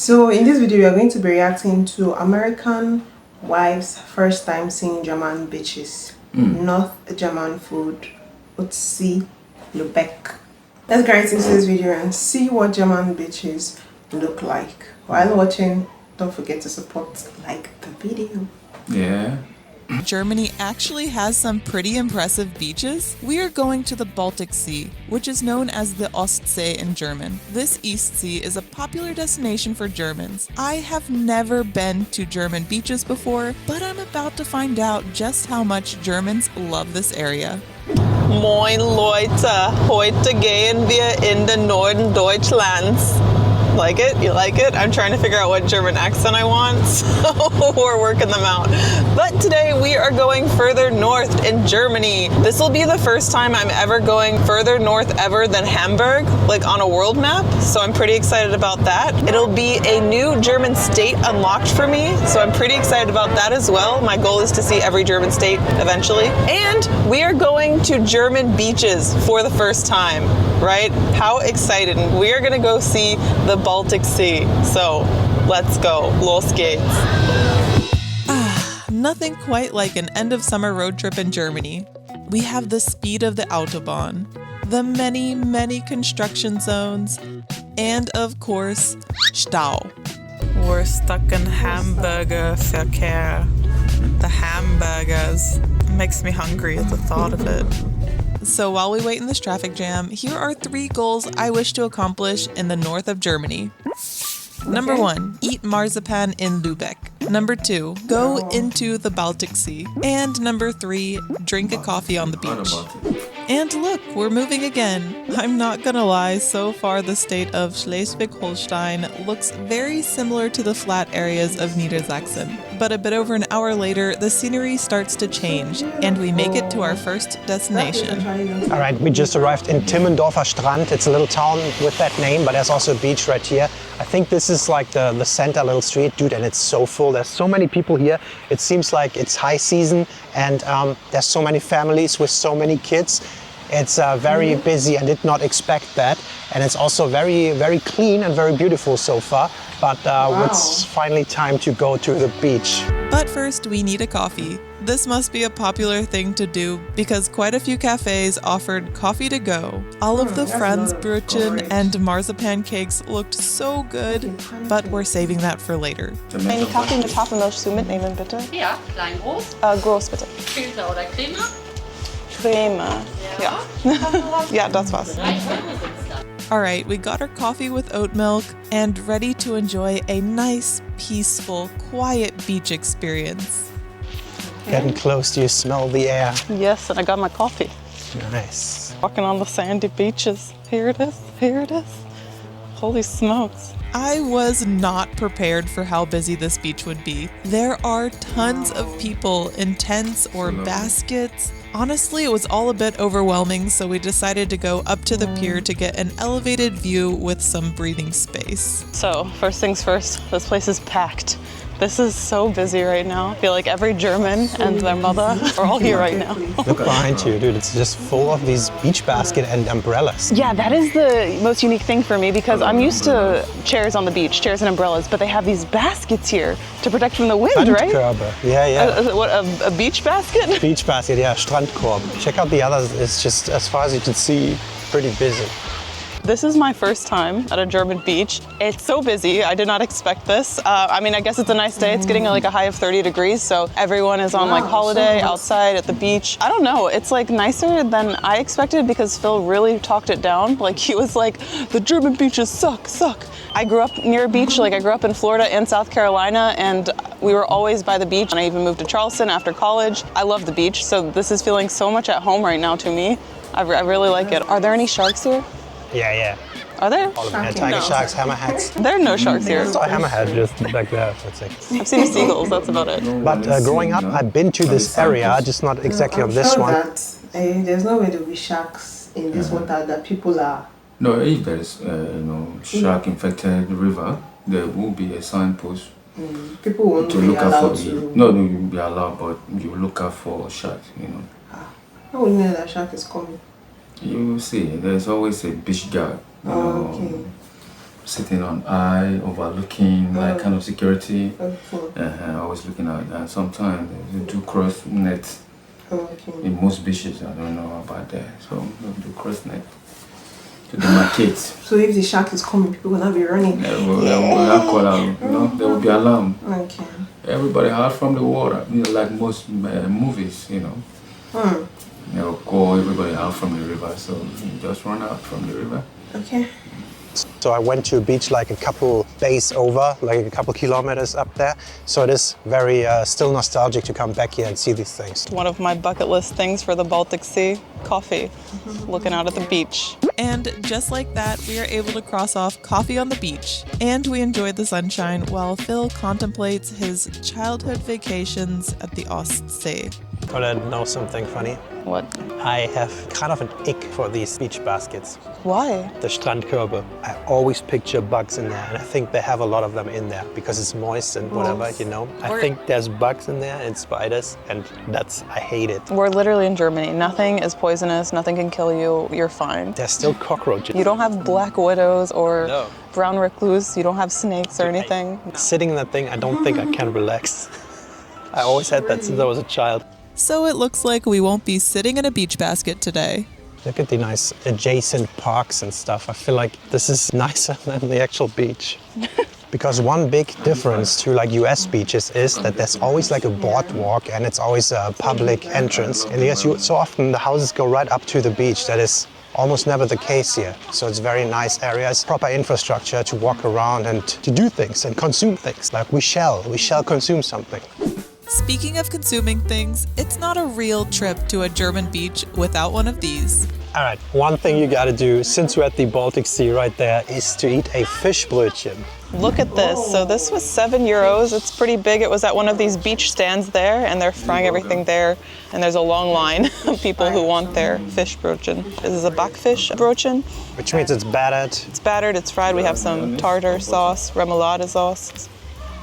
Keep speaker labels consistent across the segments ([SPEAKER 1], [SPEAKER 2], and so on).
[SPEAKER 1] So in this video we are going to be reacting to American wives first time seeing German beaches, North German food, Ostsee, Lubeck. Let's get right into this video and see what German beaches look like. While watching, don't forget to support, like the video.
[SPEAKER 2] Yeah.
[SPEAKER 3] Germany actually has some pretty impressive beaches. We are going to the Baltic Sea, which is known as the Ostsee in German. This East Sea is a popular destination for Germans. I have never been to German beaches before, but I'm about to find out just how much Germans love this area.
[SPEAKER 4] Moin Leute, heute gehen wir in den Norden Deutschlands. Like it? You like it? I'm trying to figure out what German accent I want, so we're working them out. But today we are going further north in Germany. This will be the first time I'm ever going further north ever than Hamburg, like on a world map, so I'm pretty excited about that. It'll be a new German state unlocked for me, so I'm pretty excited about that as well. My goal is to see every German state eventually. And we are going to German beaches for the first time, right? How excited. We are gonna go see the Baltic Sea. So let's go. Los geht's.
[SPEAKER 3] Nothing quite like an end of summer road trip in Germany. We have the speed of the Autobahn, the many construction zones, and of course, Stau.
[SPEAKER 4] We're stuck in Hamburger Verkehr. The hamburgers. Makes me hungry at the thought of it.
[SPEAKER 3] So while we wait in this traffic jam, here are 3 goals I wish to accomplish in the north of Germany. Number 1, eat marzipan in Lübeck. Number 2, go into the Baltic Sea. And number 3, drink a coffee on the beach. And look, we're moving again. I'm not gonna lie, so far the state of Schleswig-Holstein looks very similar to the flat areas of Niedersachsen. But a bit over an hour later, the scenery starts to change, and we make it to our first destination.
[SPEAKER 5] All right, we just arrived in Timmendorfer Strand. It's a little town with that name, but there's also a beach right here. I think this is like the center little street, dude, and it's so full. There's so many people here. It seems like it's high season, and there's so many families with so many kids. It's very busy. I did not expect that. And it's also very clean and very beautiful so far. But it's finally time to go to the beach.
[SPEAKER 3] But first, we need a coffee. This must be a popular thing to do because quite a few cafes offered coffee to go. All of the Franzbrötchen and marzipan cakes looked so good, but we're saving that for later.
[SPEAKER 4] Einen Kaffee mit Hafermilch zu mitnehmen, bitte?
[SPEAKER 6] Ja, klein, groß.
[SPEAKER 4] Groß, bitte.
[SPEAKER 6] Filter oder Creme?
[SPEAKER 4] Creme. Ja. Ja, das war's.
[SPEAKER 3] Alright, we got our coffee with oat milk and ready to enjoy a nice, peaceful, quiet beach experience.
[SPEAKER 5] Getting close, do you smell the air?
[SPEAKER 4] Yes, and I got my coffee.
[SPEAKER 5] Nice.
[SPEAKER 4] Walking on the sandy beaches. Here it is. Here it is. Holy smokes.
[SPEAKER 3] I was not prepared for how busy this beach would be. There are tons of people in tents or baskets. Honestly, it was all a bit overwhelming, so we decided to go up to the pier to get an elevated view with some breathing space.
[SPEAKER 4] So, first things first, this place is packed. This is so busy right now. I feel like every German and their mother are all here right now.
[SPEAKER 5] Look behind you, dude. It's just full of these beach basket and umbrellas.
[SPEAKER 4] Yeah, that is the most unique thing for me because I'm used to chairs on the beach, chairs and umbrellas, but they have these baskets here to protect from the wind, right?
[SPEAKER 5] Strandkörbe. Yeah.
[SPEAKER 4] What, a beach basket?
[SPEAKER 5] Beach basket, yeah, Strandkorb. Check out the others. It's just, as far as you can see, pretty busy.
[SPEAKER 4] This is my first time at a German beach. It's so busy. I did not expect this. I mean, I guess it's a nice day. It's getting like a high of 30 degrees, so everyone is on like holiday outside at the beach. I don't know. It's like nicer than I expected because Phil really talked it down. Like he was like, the German beaches suck. I grew up near a beach. Like I grew up in Florida and South Carolina, and we were always by the beach. And I even moved to Charleston after college. I love the beach, so this is feeling so much at home right now to me. I really like it. Are there any sharks here?
[SPEAKER 5] Yeah.
[SPEAKER 4] Are there?
[SPEAKER 5] Tiger sharks, hammerheads.
[SPEAKER 4] There are no sharks here.
[SPEAKER 5] I saw a hammerhead just back there. That's it.
[SPEAKER 4] I've seen the seagulls, that's about it.
[SPEAKER 5] But growing up, I've been to this area, just not exactly on this one.
[SPEAKER 1] There's no way there will be sharks in this water that people are.
[SPEAKER 2] No, if there is shark-infected river, there will be a signpost.
[SPEAKER 1] People won't
[SPEAKER 2] to
[SPEAKER 1] be
[SPEAKER 2] look out
[SPEAKER 1] allowed
[SPEAKER 2] for
[SPEAKER 1] to.
[SPEAKER 2] No, you will be allowed, but you look out for sharks.
[SPEAKER 1] How will you know that shark is coming?
[SPEAKER 2] You see, there's always a beach guard.
[SPEAKER 1] Okay.
[SPEAKER 2] sitting on eye, overlooking, like kind of security.
[SPEAKER 1] Okay.
[SPEAKER 2] Always looking at, and sometimes they do cross net
[SPEAKER 1] Okay.
[SPEAKER 2] in most beaches. I don't know about there, so they do cross net to demarcate.
[SPEAKER 1] So if the shark is coming, people will not be running.
[SPEAKER 2] They will call out, there will be alarm.
[SPEAKER 1] Okay.
[SPEAKER 2] Everybody out from the water, like most movies, They'll call everybody out from the river, so you just run out from the river.
[SPEAKER 1] Okay.
[SPEAKER 5] So I went to a beach like a couple days over, like a couple kilometers up there. So it is very still nostalgic to come back here and see these things.
[SPEAKER 4] One of my bucket list things for the Baltic Sea, coffee, looking out at the beach.
[SPEAKER 3] And just like that, we are able to cross off coffee on the beach. And we enjoyed the sunshine while Phil contemplates his childhood vacations at the Ostsee.
[SPEAKER 5] But I know something funny.
[SPEAKER 4] What?
[SPEAKER 5] I have kind of an ick for these beach baskets.
[SPEAKER 4] Why?
[SPEAKER 5] The Strandkörbe. I always picture bugs in there, and I think they have a lot of them in there because it's moist and whatever, I think there's bugs in there and spiders, and I hate it.
[SPEAKER 4] We're literally in Germany. Nothing is poisonous, nothing can kill you, you're fine.
[SPEAKER 5] There's still cockroaches.
[SPEAKER 4] You don't have black widows or brown recluse, you don't have snakes or anything.
[SPEAKER 5] Sitting in that thing, I don't think I can relax. I always had that since I was a child.
[SPEAKER 3] So it looks like we won't be sitting in a beach basket today.
[SPEAKER 5] Look at the nice adjacent parks and stuff. I feel like this is nicer than the actual beach. Because one big difference to like US beaches is that there's always like a boardwalk and it's always a public entrance. And yes, so often the houses go right up to the beach. That is almost never the case here. So it's very nice areas, proper infrastructure to walk around and to do things and consume things. Like we shall consume something.
[SPEAKER 3] Speaking of consuming things, it's not a real trip to a German beach without one of these.
[SPEAKER 5] All right, one thing you gotta do, since we're at the Baltic Sea right there, is to eat a Fischbrötchen.
[SPEAKER 4] Look at this. So this was €7. It's pretty big. It was at one of these beach stands there, and they're frying everything there. And there's a long line of people who want their Fischbrötchen. This is a Backfischbrötchen.
[SPEAKER 5] Which means it's battered.
[SPEAKER 4] It's battered, it's fried. We have some tartar sauce, remoulade sauce.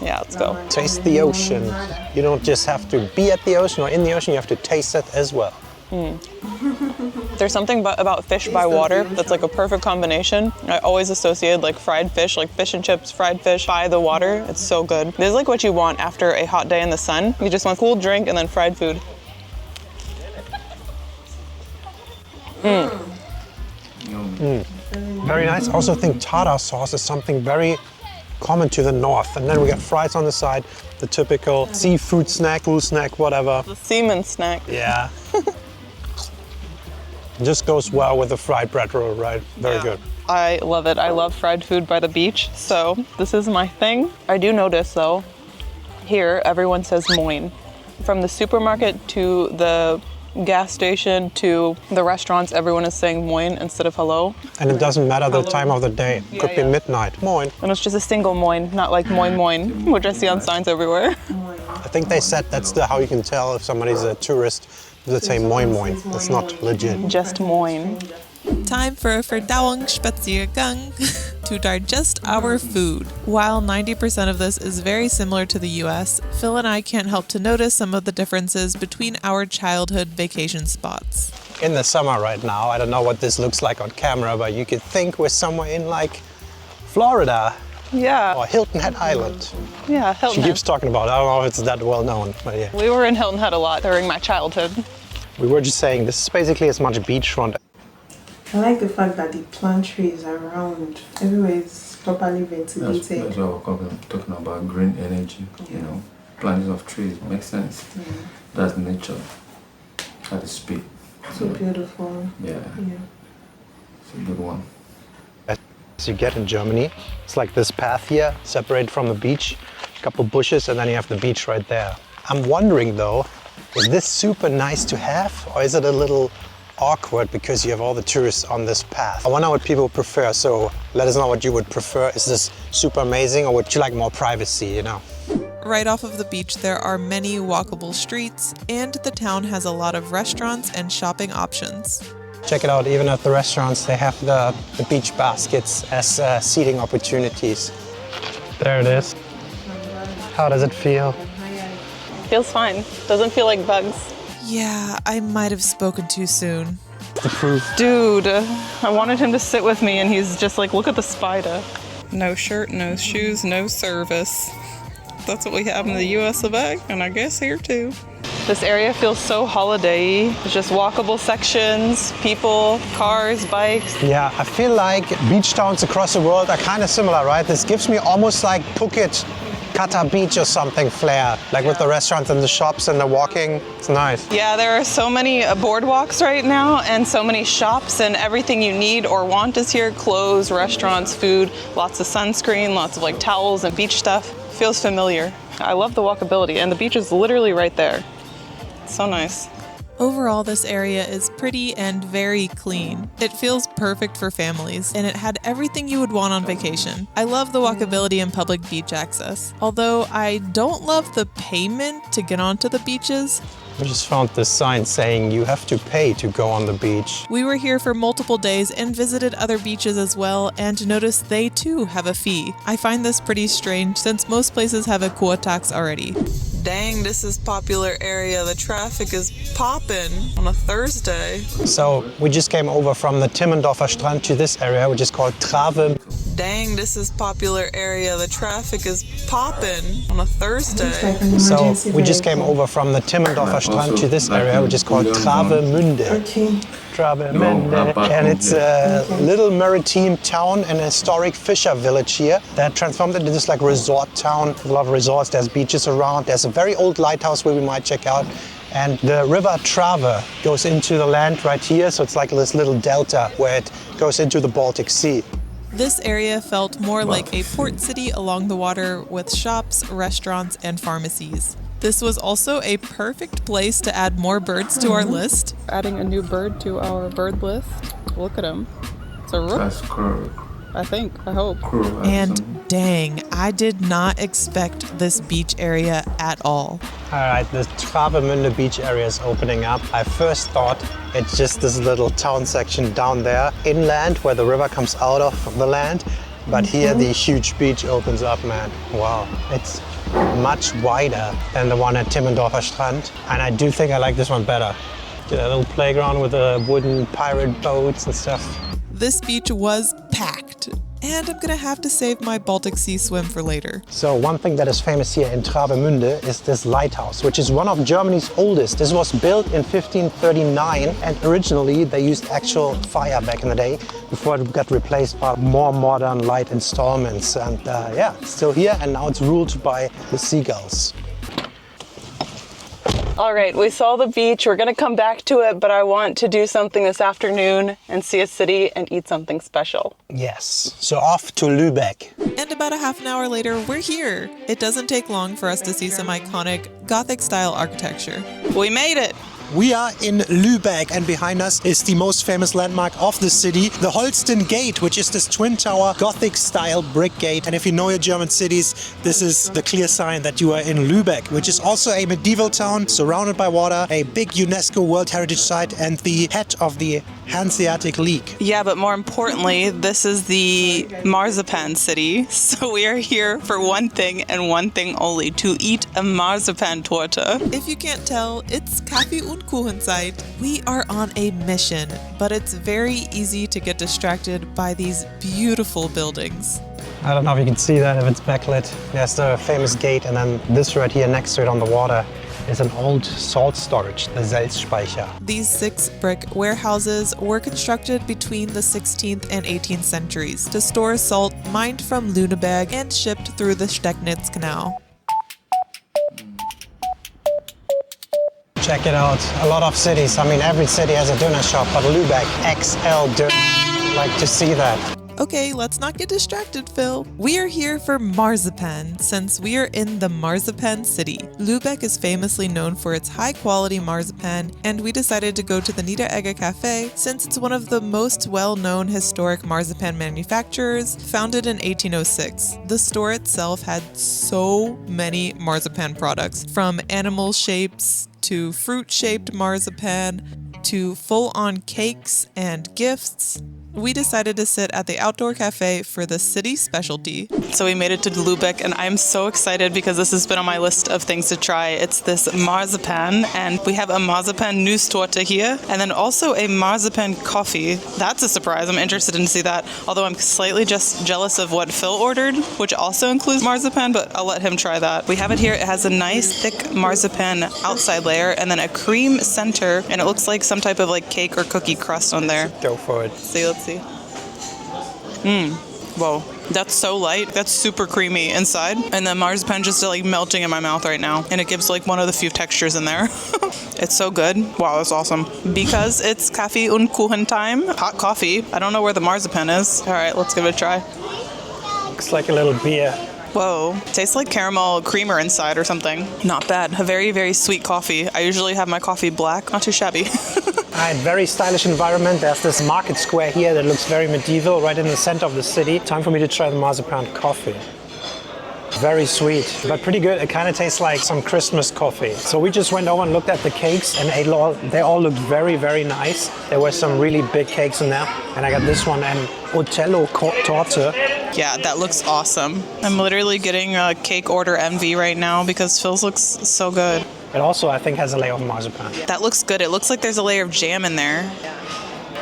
[SPEAKER 4] Yeah, let's go.
[SPEAKER 5] Taste the ocean. You don't just have to be at the ocean or in the ocean, you have to taste it as well.
[SPEAKER 4] There's something about fish by water that's like a perfect combination. I always associated like fried fish, like fish and chips, fried fish by the water. It's so good. This is like what you want after a hot day in the sun. You just want a cool drink and then fried food.
[SPEAKER 5] Very nice. I also think tartar sauce is something very common to the north. And then we got fries on the side, the typical seafood snack, pool snack, whatever.
[SPEAKER 4] The seaman snack.
[SPEAKER 5] Yeah. Just goes well with the fried bread roll, right? Very good.
[SPEAKER 4] I love it. I love fried food by the beach, so this is my thing. I do notice though, here everyone says moin. From the supermarket to the gas station to the restaurants, everyone is saying moin instead of hello.
[SPEAKER 5] And it doesn't matter the time of the day. It could be midnight. Moin.
[SPEAKER 4] And it's just a single moin, not like moin moin, which I see on signs everywhere.
[SPEAKER 5] I think they said that's how you can tell if somebody's a tourist. They say moin moin. That's not legit.
[SPEAKER 4] Just moin.
[SPEAKER 3] Time for a Verdauungsspaziergang to digest our food. While 90% of this is very similar to the US, Phil and I can't help to notice some of the differences between our childhood vacation spots.
[SPEAKER 5] In the summer right now, I don't know what this looks like on camera, but you could think we're somewhere in like Florida
[SPEAKER 4] Yeah.
[SPEAKER 5] or Hilton Head Island.
[SPEAKER 4] Yeah, Hilton
[SPEAKER 5] She keeps
[SPEAKER 4] Head.
[SPEAKER 5] talking about it. I don't know if it's that well known, but yeah.
[SPEAKER 4] We were in Hilton Head a lot during my childhood.
[SPEAKER 5] We were just saying this is basically as much beachfront.
[SPEAKER 1] I like the fact that the plant trees around everywhere is properly ventilated.
[SPEAKER 2] That's what we're talking about, green energy, planting of trees, makes sense. That's nature at its peak.
[SPEAKER 1] So beautiful.
[SPEAKER 2] Yeah, it's a good one.
[SPEAKER 5] As you get in Germany, it's like this path here, separated from the beach, a couple bushes, and then you have the beach right there. I'm wondering though, is this super nice to have, or is it a little awkward because you have all the tourists on this path? I wonder what people prefer, so let us know what you would prefer. Is this super amazing, or would you like more privacy,
[SPEAKER 3] Right off of the beach, there are many walkable streets, and the town has a lot of restaurants and shopping options.
[SPEAKER 5] Check it out, even at the restaurants, they have the beach baskets as seating opportunities. There it is. How does it feel?
[SPEAKER 4] Feels fine. Doesn't feel like bugs.
[SPEAKER 3] Yeah, I might have spoken too soon.
[SPEAKER 5] The proof.
[SPEAKER 4] Dude, I wanted him to sit with me and he's just like, look at the spider. No shirt, no shoes, no service. That's what we have in the US of A, and I guess here too. This area feels so holiday-y. There's just walkable sections, people, cars, bikes.
[SPEAKER 5] Yeah, I feel like beach towns across the world are kind of similar, right? This gives me almost like Phuket, Qatar Beach or something flair, like with the restaurants and the shops and the walking. It's nice.
[SPEAKER 4] Yeah, there are so many boardwalks right now and so many shops, and everything you need or want is here. Clothes, restaurants, food, lots of sunscreen, lots of like towels and beach stuff. Feels familiar. I love the walkability, and the beach is literally right there. So nice.
[SPEAKER 3] Overall, this area is pretty and very clean. It feels perfect for families, and it had everything you would want on vacation. I love the walkability and public beach access. Although I don't love the payment to get onto the beaches.
[SPEAKER 5] We just found this sign saying you have to pay to go on the beach.
[SPEAKER 3] We were here for multiple days and visited other beaches as well, and noticed they too have a fee. I find this pretty strange since most places have a Kur tax already. Dang, this is popular area. The traffic is popping on a Thursday.
[SPEAKER 5] So we just came over from the Timmendorfer Strand to this area, which is called Travemünde.
[SPEAKER 3] Dang, this is popular area. The traffic is popping on a Thursday.
[SPEAKER 5] So we just came over from the Timmendorfer Strand to this area, which is called Travemünde.
[SPEAKER 1] Okay.
[SPEAKER 5] Travemünde. And it's a little maritime town and a historic fisher village here that transformed into this like resort town with a lot of resorts. There's beaches around. There's a very old lighthouse where we might check out. And the river Trave goes into the land right here. So it's like this little delta where it goes into the Baltic Sea.
[SPEAKER 3] This area felt more like a port city along the water with shops, restaurants, and pharmacies. This was also a perfect place to add more birds to our list.
[SPEAKER 4] Adding a new bird to our bird list. Look at him. It's a rook.
[SPEAKER 2] That's crow.
[SPEAKER 4] I think. I hope.
[SPEAKER 2] Crow.
[SPEAKER 3] And dang, I did not expect this beach area at all.
[SPEAKER 5] All right, the Travemünde beach area is opening up. I first thought it's just this little town section down there, inland, where the river comes out of the land. But here the huge beach opens up, man. Wow. It's much wider than the one at Timmendorfer Strand. And I do think I like this one better. Get a little playground with the wooden pirate boats and stuff.
[SPEAKER 3] This beach was packed, and I'm gonna have to save my Baltic Sea swim for later.
[SPEAKER 5] So one thing that is famous here in Travemünde is this lighthouse, which is one of Germany's oldest. This was built in 1539, and originally they used actual fire back in the day before it got replaced by more modern light installments. And yeah, it's still here, and now it's ruled by the seagulls.
[SPEAKER 4] All right, we saw the beach. We're gonna come back to it, but I want to do something this afternoon and see a city and eat something special.
[SPEAKER 5] Yes, so off to Lübeck.
[SPEAKER 3] And about a half an hour later, we're here. It doesn't take long for us to see some iconic Gothic-style architecture.
[SPEAKER 4] We made it.
[SPEAKER 5] We are in Lübeck, and behind us is the most famous landmark of the city, the Holsten Gate, which is this twin tower Gothic-style brick gate. And if you know your German cities, this is the clear sign that you are in Lübeck, which is also a medieval town surrounded by water, a big UNESCO World Heritage Site, and the head of the Hanseatic League.
[SPEAKER 4] Yeah, but more importantly, this is the Marzipan city. So we are here for one thing and one thing only, to eat a Marzipan torte.
[SPEAKER 3] If you can't tell, it's Kaffee und Kuchenzeit. We are on a mission, but it's very easy to get distracted by these beautiful buildings.
[SPEAKER 5] I don't know if you can see that, if it's backlit. There's the famous gate, and then this right here next to it on the water is an old salt storage, the Salzspeicher.
[SPEAKER 3] These 6 brick warehouses were constructed between the 16th and 18th centuries to store salt mined from Lüneburg and shipped through the Stecknitz Canal.
[SPEAKER 5] Check it out. A lot of cities, I mean every city has a döner shop, but Lübeck, XL döner. I'd like to see that.
[SPEAKER 3] Okay, let's not get distracted, Phil. We are here for Marzipan, since we are in the Marzipan city. Lübeck is famously known for its high-quality marzipan, and we decided to go to the Niederegger Cafe since it's one of the most well-known historic marzipan manufacturers, founded in 1806. The store itself had so many marzipan products, from animal shapes to fruit-shaped marzipan to full-on cakes and gifts. we decided to sit at the outdoor cafe for the city specialty.
[SPEAKER 4] So we made it to Lubeck, and I'm so excited because this has been on my list of things to try. It's this marzipan, and we have a marzipan Nusstorte here, and then also a marzipan coffee. That's a surprise. I'm interested in to see that, although I'm slightly just jealous of what Phil ordered, which also includes marzipan, but I'll let him try that. We have it here. It has a nice thick marzipan outside layer, and then a cream center, and it looks like some type of like cake or cookie crust on there.
[SPEAKER 5] Go for it.
[SPEAKER 4] Let's see. Whoa, that's so light. That's super creamy inside. And the marzipan just like melting in my mouth right now. And it gives like one of the few textures in there. It's so good. Wow, that's awesome. Because it's Kaffee und Kuchen time, hot coffee. I don't know where the marzipan is. All right, let's give it a try.
[SPEAKER 5] Looks like a little beer.
[SPEAKER 4] Whoa, tastes like caramel creamer inside or something. Not bad. A very, very sweet coffee. I usually have my coffee black. Not too shabby.
[SPEAKER 5] Very stylish environment. There's this market square here that looks very medieval, right in the center of the city. Time for me to try the marzipan coffee. Very sweet, but pretty good. It kind of tastes like some Christmas coffee. So we just went over and looked at the cakes, and they all looked very, very nice. There were some really big cakes in there, and I got this one, and Otello Torte.
[SPEAKER 4] Yeah, that looks awesome. I'm literally getting a cake order envy right now because Phil's looks so good.
[SPEAKER 5] It also, I think, has a layer of marzipan.
[SPEAKER 4] That looks good. It looks like there's a layer of jam in there.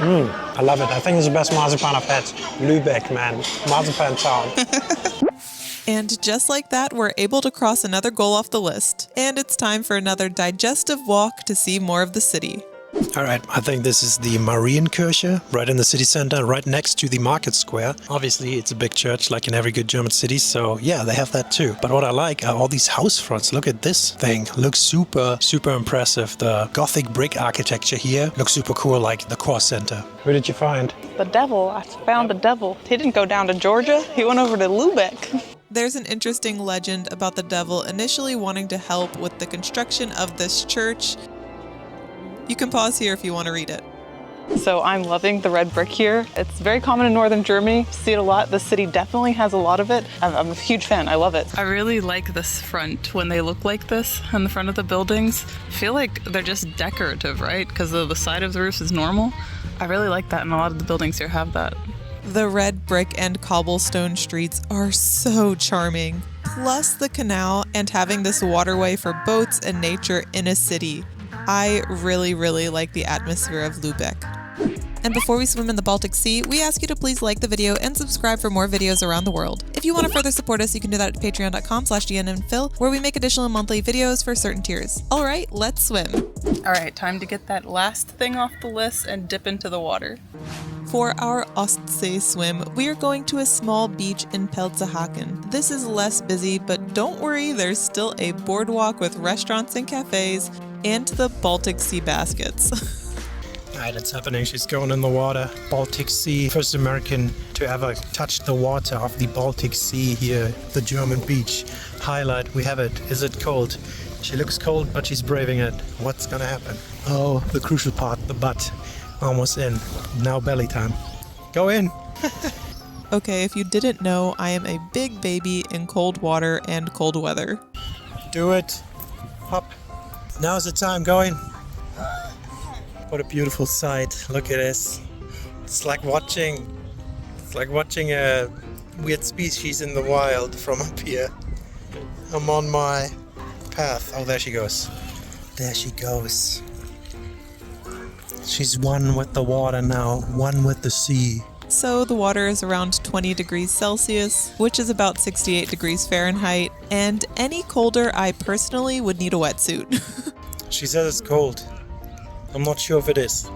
[SPEAKER 5] I love it. I think it's the best marzipan I've had. Lübeck, man. Marzipan town.
[SPEAKER 3] And just like that, we're able to cross another goal off the list. And it's time for another digestive walk to see more of the city.
[SPEAKER 5] All right, I think this is the Marienkirche, right in the city center, right next to the market square. Obviously, it's a big church like in every good German city, so yeah, they have that too. But what I like are all these house fronts. Look at this thing. Looks super, super impressive. The Gothic brick architecture here looks super cool, like the core center. What did you find?
[SPEAKER 4] The devil. I found the devil. He didn't go down to Georgia. He went over to Lubeck.
[SPEAKER 3] There's an interesting legend about the devil initially wanting to help with the construction of this church. You can pause here if you want to read it.
[SPEAKER 4] So I'm loving the red brick here. It's very common in northern Germany. See it a lot. The city definitely has a lot of it. I'm a huge fan. I love it. I really like this front when they look like this on the front of the buildings. I feel like they're just decorative, right? Because the side of the roof is normal. I really like that, and a lot of the buildings here have that.
[SPEAKER 3] The red brick and cobblestone streets are so charming. Plus the canal and having this waterway for boats and nature in a city. I really, really like the atmosphere of Lübeck. And before we swim in the Baltic Sea, we ask you to please like the video and subscribe for more videos around the world. If you want to further support us, you can do that at patreon.com/GNNPhil, where we make additional monthly videos for certain tiers. All right, let's swim. All right, time to get that last thing off the list and dip into the water. For our Ostsee swim, we are going to a small beach in Pelzehaken. This is less busy, but don't worry, there's still a boardwalk with restaurants and cafes and the Baltic Sea baskets.
[SPEAKER 5] All right, it's happening. She's going in the water. Baltic Sea, first American to ever touch the water of the Baltic Sea here, the German beach. Highlight, we have it. Is it cold? She looks cold, but she's braving it. What's gonna happen? Oh, the crucial part, the butt. Almost in. Now belly time. Go in.
[SPEAKER 3] Okay, if you didn't know, I am a big baby in cold water and cold weather.
[SPEAKER 5] Do it. Hop. Now's the time. Go in. What a beautiful sight. Look at this. It's like watching a weird species in the wild from up here. I'm on my path. Oh, there she goes. There she goes. She's one with the water now, one with the sea.
[SPEAKER 3] So the water is around 20 degrees Celsius, which is about 68 degrees Fahrenheit, and any colder I personally would need a wetsuit.
[SPEAKER 5] She says it's cold. I'm not sure if it is.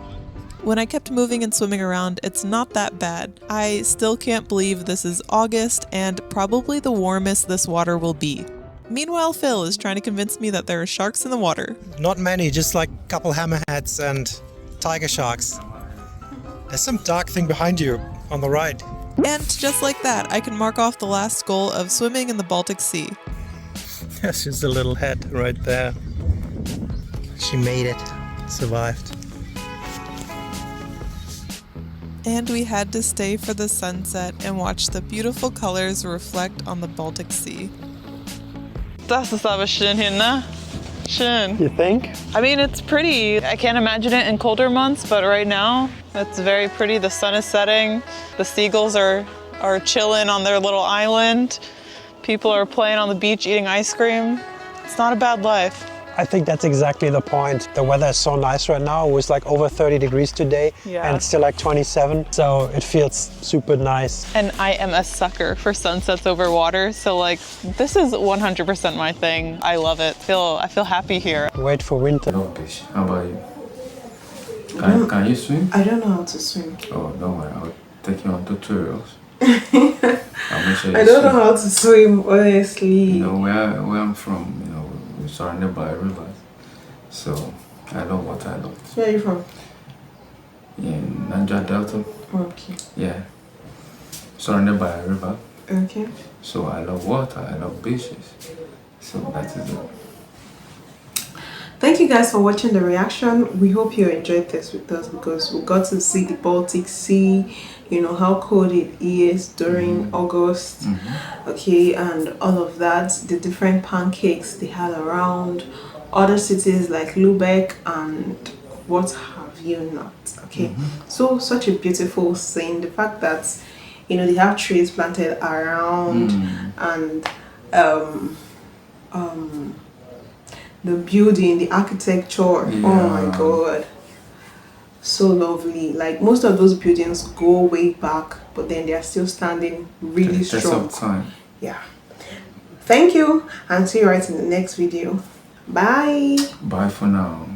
[SPEAKER 3] When I kept moving and swimming around, it's not that bad. I still can't believe this is August and probably the warmest this water will be. Meanwhile, Phil is trying to convince me that there are sharks in the water.
[SPEAKER 5] Not many, just like a couple hammerheads and tiger sharks. There's some dark thing behind you on the right.
[SPEAKER 3] And just like that, I can mark off the last goal of swimming in the Baltic Sea.
[SPEAKER 5] That's just a little head right there. She made it. Survived.
[SPEAKER 3] And we had to stay for the sunset and watch the beautiful colors reflect on the Baltic Sea.
[SPEAKER 4] Das ist aber schön hier, ne? Schön.
[SPEAKER 5] You think?
[SPEAKER 4] I mean, it's pretty. I can't imagine it in colder months, but right now, It's very pretty. The sun is setting. The seagulls are chilling on their little island. People are playing on the beach eating ice cream. It's not a bad life.
[SPEAKER 5] I think that's exactly the point. The weather is so nice right now. It was like over 30 degrees today,
[SPEAKER 4] Yeah.
[SPEAKER 5] and it's still like 27. So it feels super nice.
[SPEAKER 4] And I am a sucker for sunsets over water. So like, this is 100% my thing. I love it. I feel happy here.
[SPEAKER 5] Wait for winter.
[SPEAKER 2] I love fish. How about you? Can you swim?
[SPEAKER 1] I don't know how to swim.
[SPEAKER 2] Oh, don't worry. I'll take you on tutorials. I'll make sure you
[SPEAKER 1] I don't know
[SPEAKER 2] swim.
[SPEAKER 1] how to swim, honestly.
[SPEAKER 2] You know, where I'm from, you know, we're surrounded by rivers. So, I love water a lot.
[SPEAKER 1] Where are you from?
[SPEAKER 2] In Niger Delta,
[SPEAKER 1] Okay.
[SPEAKER 2] yeah. Surrounded by a river.
[SPEAKER 1] Okay.
[SPEAKER 2] So, I love water, I love beaches. So, that is it.
[SPEAKER 1] Thank you guys for watching the reaction. We hope you enjoyed this with us because we got to see the Baltic Sea, you know, how cold it is during August, okay, and all of that, the different pancakes they had around other cities like Lubeck and what have you not, okay. So such a beautiful scene, the fact that, you know, they have trees planted around and the building, the architecture, oh my god, so lovely. Like most of those buildings go way back, but then they are still standing really strong.
[SPEAKER 2] Time.
[SPEAKER 1] Yeah. Thank you, and see you right in the next video. Bye.
[SPEAKER 2] Bye for now.